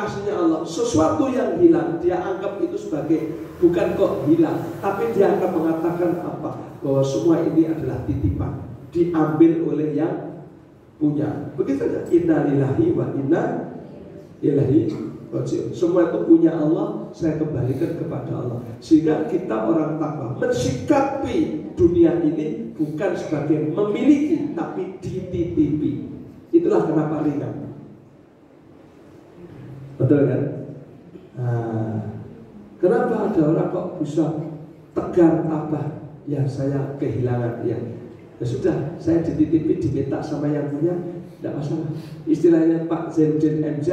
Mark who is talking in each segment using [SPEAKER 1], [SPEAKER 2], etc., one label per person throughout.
[SPEAKER 1] aslinya Allah. Sesuatu yang hilang dia anggap itu sebagai bukan kok hilang, tapi dia akan mengatakan apa? Bahwa semua ini adalah titipan, diambil oleh yang punya. Begitu saja. Inna lillahi wa inna ilaihi raji'un. Semua itu punya Allah, saya kembalikan kepada Allah. Sehingga kita orang takwa mensikapi dunia ini bukan sebagai memiliki, tapi dititipi. Itulah kenapa ringan. Betul kan? Nah, kenapa ada orang kok bisa tegar apa? Ya saya kehilangan ya. Ya sudah, saya dititipi, diminta sama yang punya, tidak masalah. Istilahnya Pak Zainuddin MZ,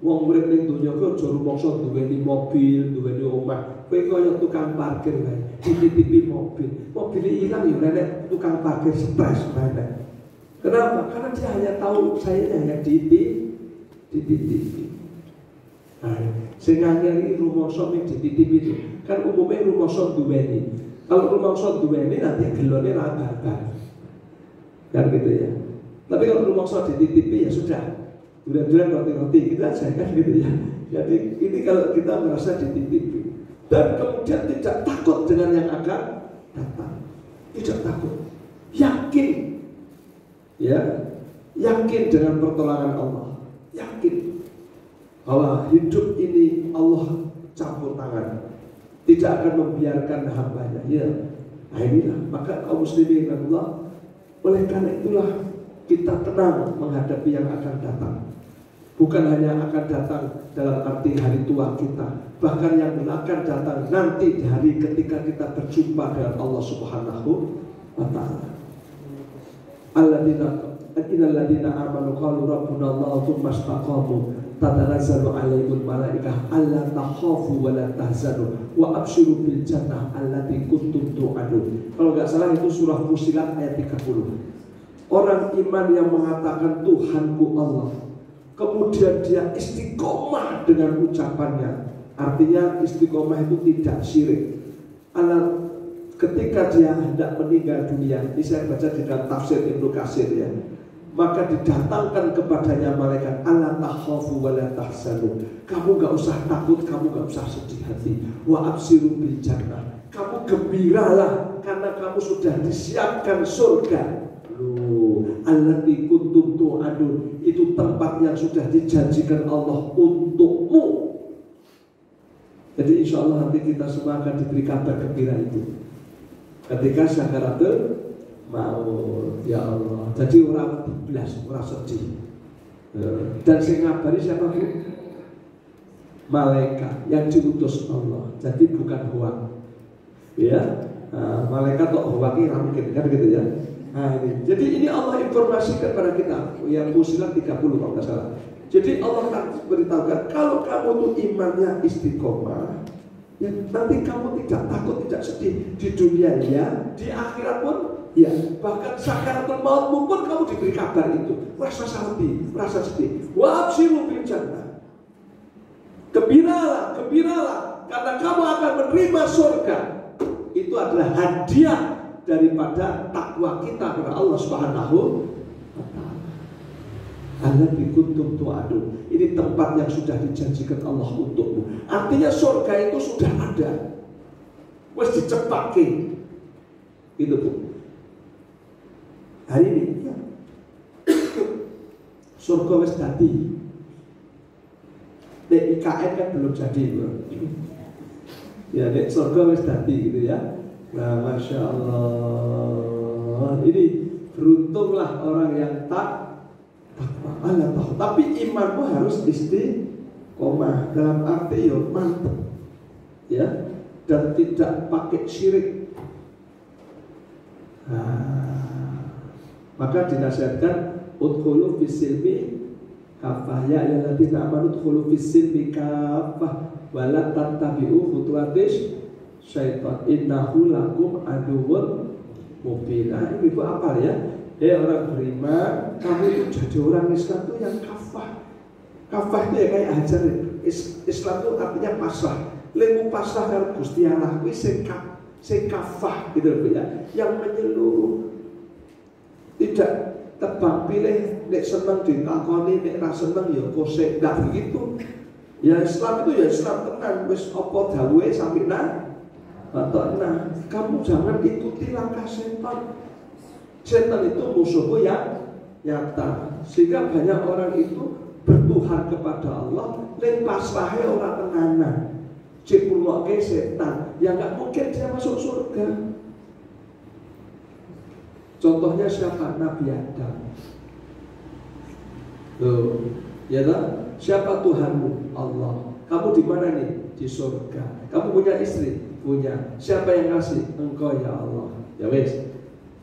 [SPEAKER 1] wong urip ning donya ku aja rumangsa duweni mobil, duweni omah. Kowe kaya tukang parkir wae, dititipi mobil. Mobil hilang ya nenek tukang parkir stres nenek. Kenapa? Karena dia hanya tahu saya hanya dititipi. Nah, sehingga ini rumangsa ning dititipi itu kan umumnya rumangsa duweni. Kalau rumangsa duweni nanti gelone ra bakal. Kan gitu ya. Tapi kalau rumangsa dititipi ya sudah. Duran-duran roti-roti gitu aja kan gitu ya. Jadi ini kalau kita merasa dititipi dan kemudian tidak takut dengan yang akan datang. Tidak takut. Yakin. Ya. Yakin dengan pertolongan Allah. Yakin bahwa hidup ini Allah campur tangan, tidak akan membiarkan hambanya. Ya, nah inilah maka kaum muslimin Allah. Oleh karena itulah kita tenang menghadapi yang akan datang. Bukan hanya akan datang dalam arti hari tua kita, bahkan yang akan datang nanti di hari ketika kita berjumpa dengan Allah Subhanahu wa Ta'ala. Alladzina amanu qalu rabbuna Allah tsumma istaqamu tatanazzalu alaihimul malaikah alla takhafu wa la tahzanu wa abshiru bil jannah allati kuntum tu'adun. Kalau enggak salah itu surah Fussilat ayat 30. Orang iman yang mengatakan Tuhanku Allah, kemudian dia istiqomah dengan ucapannya. Artinya istiqomah itu tidak syirik. Ketika dia hendak meninggal dunia, ini saya baca di dalam tafsir Ibnu Katsir ya, maka didatangkan kepadanya malaikat, alla takhafu wa la tahzanu. Kamu gak usah takut, kamu gak usah sedih hati. Wa abshiru bil jannah. Kamu gembiralah karena kamu sudah disiapkan surga. Allati kuntum tu'adun, itu tempat yang sudah dijanjikan Allah untukmu. Jadi insya Allah nanti kita semua akan diberi kabar gembira itu ketika sakaratul maut. Ya Allah. Jadi orang belas, orang sedih. Dan saya ngabari siapa Bu? Malaikat yang diutus Allah. Jadi bukan hoak. Ya, malaikat kok hoaknya mungkin kan gitu ya. Nah ini, jadi ini Allah informasikan kepada kita yang Fussilat 30 kalau nggak salah. Jadi Allah akan beritahukan kalau kamu tuh imannya istiqomah, ya nanti kamu tidak takut, tidak sedih di dunia ya, di akhirat pun ya, bahkan sakaratul maut pun kamu diberi kabar itu, rasa sedih, rasa sedih. Wa abshiru bil jannah. Gembiralah, gembiralah karena kamu akan menerima surga. Itu adalah hadiah daripada takwa kita kepada Allah Subhanahu wa Ta'ala. Allati kuntum tu'adun. Ini tempat yang sudah dijanjikan Allah untukmu. Artinya surga itu sudah ada. Wes dicepake. Gitu Bu. Hari ini ya. Surga wes dadi. Nek IKN kan belum jadi Bu. Ya nek surga wes dadi gitu ya. Nah, Masya Allah. Ini beruntunglah orang yang takwa Allah. Tapi imanmu harus istiqomah dalam arti ya mantap, ya, dan tidak pakai syirik. Nah, maka dinasihatkan udkhulu fis-silmi kafah, ya ayyuhalladzina amanu udkhulu fis-silmi kafah wa la tattabi'u khutuwatis syaitan innahu lakum aduwwun mubin. Nah, ini Ibu apa ya? Orang beriman, kamu itu jadi orang Islam itu yang kafah. Kafah itu ya kayak hajar. Islam itu artinya pasrah. Lemu pasrah karo Gusti Allah kuwi sing kafah gitu loh ya. Yang menyeluruh. Tidak tebang pilih, nek seneng dilakoni, nek ra seneng ya kosek, enggak begitu. Ya Islam itu ya Islam tenan, wis apa dawuhe sampina nah, kamu jangan ikuti langkah setan. Setan itu musuhmu yang nyata. Sehingga banyak orang itu bertuhan kepada Allah, len pasrahe ora tenanan. Cipuloke setan, ya nggak mungkin dia masuk surga. Contohnya siapa? Nabi Adam. Tuh, ya tak? Siapa Tuhanmu? Allah. Kamu di mana nih? Di surga. Kamu punya istri? Punya. Siapa yang ngasih? Engkau ya Allah. Ya wes.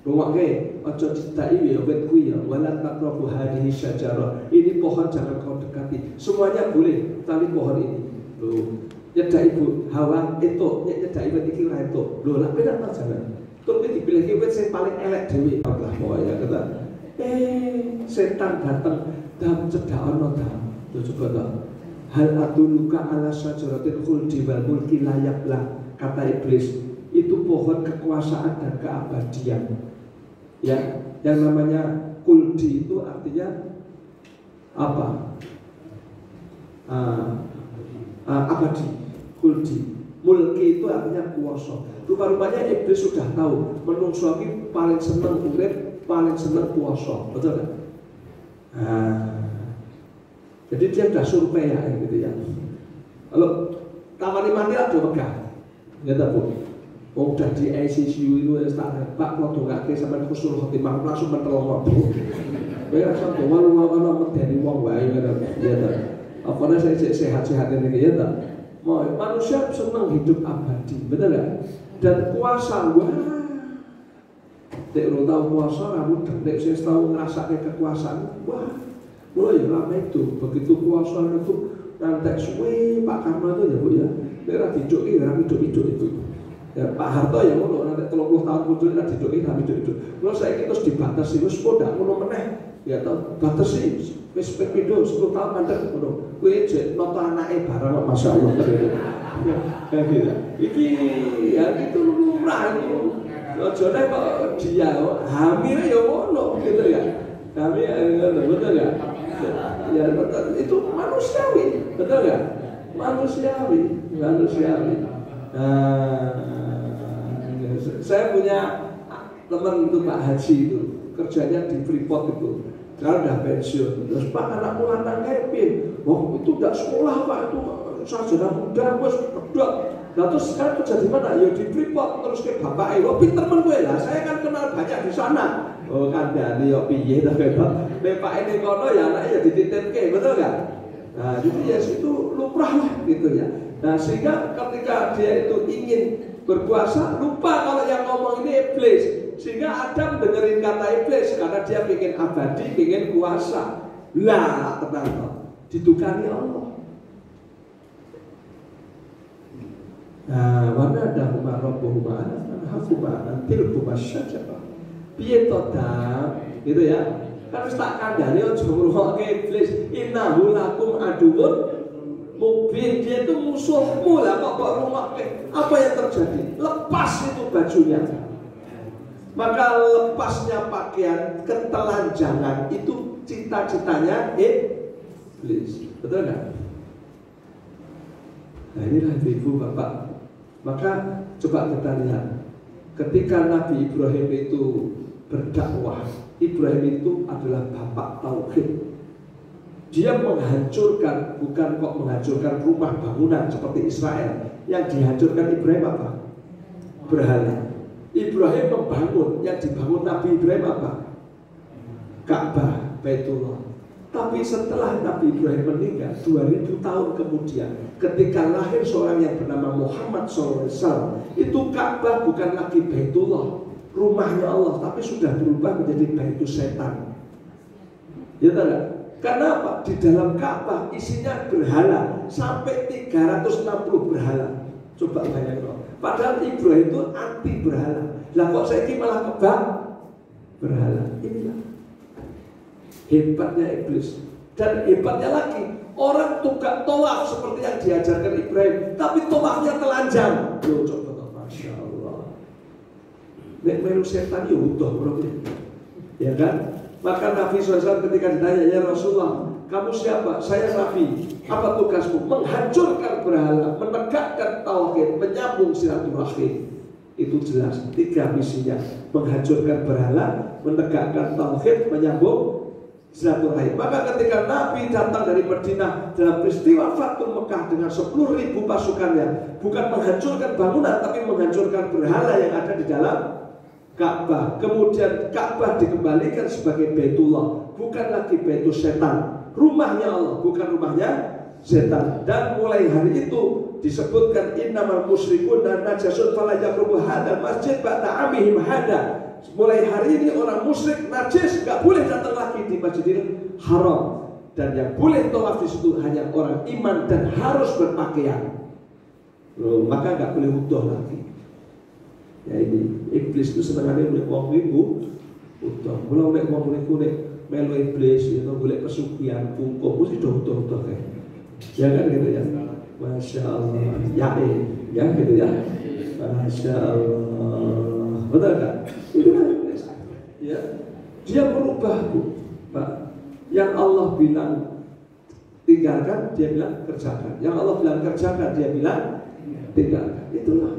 [SPEAKER 1] Rumaknya, ojo ditai ya wet kuwi ya. Wala taqrabu hadhihi syajarah. Ini pohon jangan kau dekati. Semuanya boleh, tali pohon ini. Loh, nyedaki Ibu Hawa itu, nyedaki wet iki ora itu. Loh, lha beda ta jangan. Kok dipilih wet sing paling elek dhewe. Allah ya kata. Setan datang dan cedak ono ta. Tuh coba ta. Hal aduluka ala syajaratil khuldi wal mulki la yabla. Kata iblis, itu pohon kekuasaan dan keabadian. Ya, yang namanya khuldi itu artinya apa? Abadi. Khuldi. Mulki itu artinya kuasa. Rupa-rupanya iblis sudah tahu menungso iki paling seneng urip, paling seneng kuasa. Betul kan? Jadi dia sudah survei ya gitu ya. Kalau tawari mati ada megah, ya tak Bu? Udah di ICU itu tak Pak mau dongake sampai kusur khotimah langsung mentelong Bu. Kowe rasa doa lu ngono medeni wong wae ya tak. Apane saya sehat-sehat ini ya tak. Manusia senang hidup abadi, betul gak? Dan kuasa, wah, dek lo tahu kuasa, kamu dek saya tahu ngerasa kekuasaan, wah. Mulai ramai itu, begitu kuasa itu nanti suwe Pak Karno itu ya Bu ya, dia hidup itu. Ya Pak Harto ya mau nanti 30 tahun muncul nanti hidup. Kalau saya terus dibatasi, terus kok tidak mau meneh, ya tahu batasi, wis pedo 10 tahun mandek ngono. Kowe jek nonton anake barang Masya Allah. Ya gitu. Iki ya gitu lumrah itu. Ojone kok dia hamil ya ngono gitu ya. Kami betul ya. Ya betul, itu manusiawi, betul nggak? Manusiawi. Saya punya teman itu Pak Haji itu kerjanya di Freeport itu. Sekarang udah pensiun. Terus Pak anakku lanang happy. Wah itu udah sekolah Pak itu sarjana muda bos kedok. Nah terus sekarang kerja di mana? Ya di Freeport. Terus ke bapak lo pinter men gue lah. Saya kan kenal banyak di sana. Oh kan dari yo piye ta Pak ini kono ya anaknya dititipke, betul nggak? Nah jadi ya itu lumrah lah gitu ya. Nah sehingga ketika dia itu ingin berkuasa lupa kalau yang ngomong ini iblis. Sehingga Adam dengerin kata iblis karena dia ingin abadi, ingin kuasa. Lah tenang, didukani Allah. Nah, wana dahuma rabbuhuma anhafuma antilhuma syajarah. Piye to ta? Gitu ya. Kan wis tak kandhani aja ngrungokke iblis. Innahu lakum aduwwun mubin. Dia itu musuhmu lah kok ngrungokke. Apa yang terjadi? Lepas itu bajunya. Maka lepasnya pakaian, ketelanjangan itu cita-citanya iblis. Betul nggak? Nah inilah ibu bapak. Maka coba kita lihat, ketika Nabi Ibrahim itu berdakwah, Ibrahim itu adalah bapak tauhid. Dia menghancurkan, bukan kok menghancurkan rumah bangunan seperti Israel. Yang dihancurkan Ibrahim apa? Berhala. Ibrahim membangun, yang dibangun Nabi Ibrahim apa? Ka'bah, Baitullah. Tapi setelah Nabi Ibrahim meninggal 2000 tahun kemudian, ketika lahir seorang yang bernama Muhammad SAW, itu Ka'bah bukan lagi Baitullah, rumahnya Allah, tapi sudah berubah menjadi Baitul Setan. Ya tidak? Karena apa? Di dalam Ka'bah isinya berhala, sampai 360 berhala. Coba bayangkan. Padahal Ibrahim itu anti berhala. Lah kok saya ini malah kebang berhala. Inilah hebatnya iblis. Dan hebatnya lagi, orang tukang tawaf seperti yang diajarkan Ibrahim, tapi tawafnya telanjang. Loh coba, Masya Allah. Nek melu setan ya utuh, ya kan? Maka Nabi SAW ketika ditanya, ya Rasulullah, kamu siapa? Saya Nabi. Apa tugasmu? Menghancurkan berhala, menegakkan tauhid, menyambung silaturahim. Itu jelas 3 misinya: menghancurkan berhala, menegakkan tauhid, menyambung silaturahim. Maka ketika Nabi datang dari Madinah dalam peristiwa Fathul Mekah dengan 10.000 pasukannya, bukan menghancurkan bangunan, tapi menghancurkan berhala yang ada di dalam Ka'bah. Kemudian Ka'bah dikembalikan sebagai Baitullah, bukan lagi Baitul Setan, rumahnya Allah, bukan rumahnya setan. Dan mulai hari itu disebutkan innamal musyrikun dan najasun fala yaqrubu hadzal masjid ba'da amihim hada. Mulai hari ini orang musyrik najis gak boleh datang lagi di Masjidil Haram, dan yang boleh tawaf di situ hanya orang iman dan harus berpakaian. Maka gak boleh wuduh lagi. Ya ini iblis itu senangannya boleh wong ibu wuduh. Mula nek wong niku nek melu iblis itu boleh pesugihan pungkup mesti wuduh-wuduh kae. Ya kan gitu ya. Masya Allah. Ya gitu ya. Masya Allah. Betul kan? Itu kan iblis. Ya. Dia berubah, Bu. Pak. Yang Allah bilang tinggalkan, dia bilang kerjakan. Yang Allah bilang kerjakan, dia bilang tinggalkan. Itulah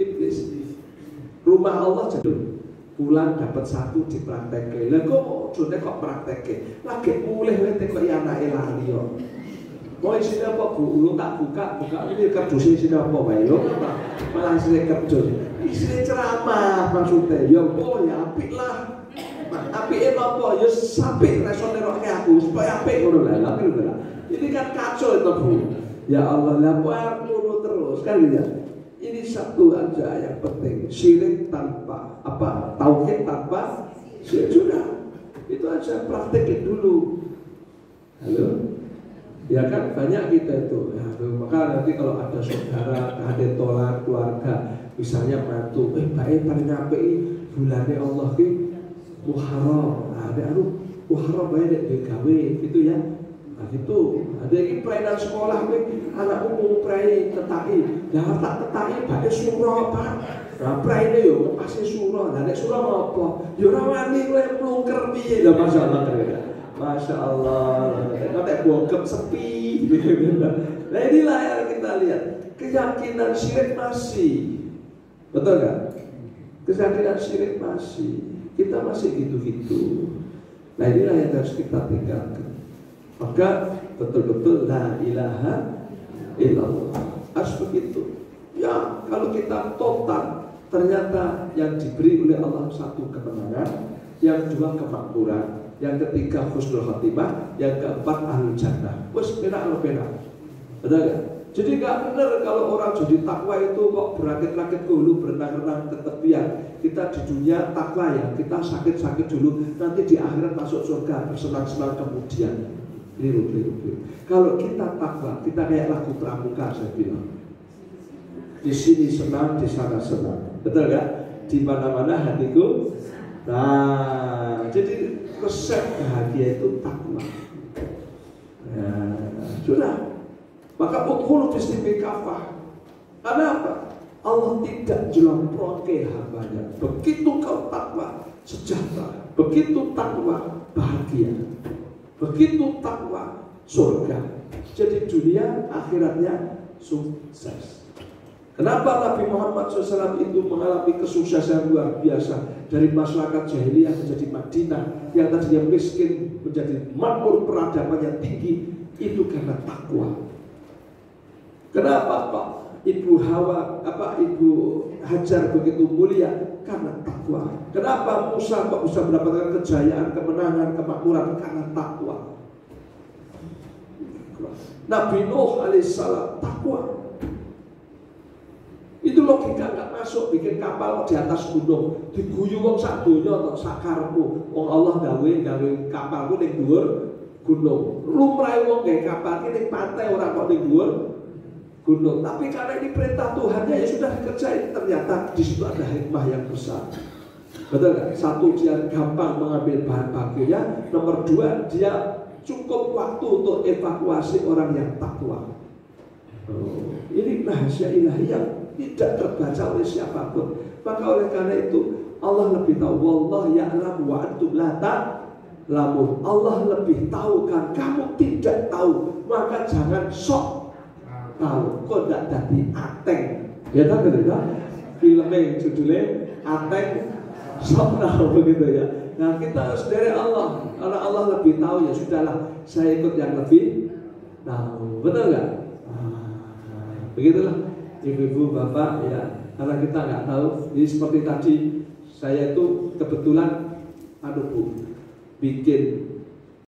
[SPEAKER 1] iblis. Rumah Allah jadi pulang dapat 1 dipraktekke. Lah kok praktekke? Lagi mulih wete kok ya anake lali yo. Mau isine apa Bu? Lu tak buka ini kardus isine apa wae yo. Malah isine kardus. Isine ceramah maksudnya. Ya apik lah. Apike napa? Ya sampe reso nerokke aku supaya apik ngono lah. Ini kan kacau itu Bu. Ya Allah, lah kok ngono terus kan ya. Ini satu aja yang penting, syirik tanpa tauhid tanpa syirik, sudah. Itu aja praktekin dulu. Halo, ya kan banyak kita itu. Ya, maka nanti kalau ada saudara, ada tolak keluarga, misalnya mantu, baik paling apik bulannya Allah ki Muharram. Ada Muharram baik dek gawe gitu ya. Nah gitu, ada yang perainan sekolah, anak umum perai tetai, dah tak tetai, pakai surah Pak. Nah perai yo pasti surah, nah nek surah apa? Yo rawani gue pelungker piye, dah masya Allah ternyata, masya Allah, nanti bokep sepi, nah inilah yang kita lihat, keyakinan syirik masih, betul nggak? Keyakinan syirik masih, kita masih gitu-gitu. Nah inilah yang harus kita tinggalkan. Maka betul-betul la ilaha illallah harus begitu. Ya kalau kita total, ternyata yang diberi oleh Allah 1 kemenangan, yang 2 kemakmuran, yang ketiga husnul khotimah, yang keempat ahlul jannah. Wes penak. Betul gak? Jadi gak benar kalau orang jadi takwa itu kok berakit-rakit dulu, berenang-renang ke tepian. Kita di dunia takwa ya, kita sakit-sakit dulu, nanti di akhirat masuk surga bersenang-senang kemudian. Keliru. Kalau kita takwa, kita kayak lagu pramuka saya bilang. Di sini senang, di sana senang. Betul gak? Di mana-mana hatiku. Nah, jadi resep bahagia itu takwa. Ya, sudah. Maka udkhulu fi kafah. Karena apa? Allah tidak jelempronke hambanya. Begitu kau takwa, sejahtera. Begitu takwa, bahagia. Begitu takwa, surga. Jadi dunia akhiratnya sukses. Kenapa Nabi Muhammad SAW itu mengalami kesuksesan luar biasa, dari masyarakat jahiliyah menjadi Madinah yang tadinya miskin menjadi makmur, peradabannya tinggi? Itu karena takwa. Kenapa Pak Ibu Hajar begitu mulia? Karena takwa. Kenapa Musa kok bisa mendapatkan kejayaan, kemenangan, kemakmuran? Karena takwa. Nabi Nuh alaihissalam takwa. Itu logika nggak masuk, bikin kapal di atas gunung, diguyu wong sak donya atau sak karepmu. Wong Allah gawe kapalku ning dhuwur gunung. Lumrahe wong gawe kapal ki ning pantai ora kok ning dhuwur gunung. Tapi karena ini perintah Tuhannya ya sudah dikerjain. Ternyata di situ ada hikmah yang besar. Betul nggak? 1, dia gampang mengambil bahan bakunya. Nomor 2, dia cukup waktu untuk evakuasi orang yang takwa. Ini rahasia ilahi yang tidak terbaca oleh siapapun. Maka oleh karena itu Allah lebih tahu. Wallahu ya'lamu wa antum la ta'lamun. lamun Allah lebih tahu kan kamu tidak tahu, maka jangan sok tahu. Kok tidak jadi ateng? Ya tak begitu? Filmnya judulnya ateng sok tahu begitu ya. Nah kita harus dari Allah. Karena Allah lebih tahu, ya sudahlah, saya ikut yang lebih tahu. Betul nggak? Begitulah ibu-ibu, bapak ya. Karena kita nggak tahu. Jadi seperti tadi, saya itu kebetulan Bu, bikin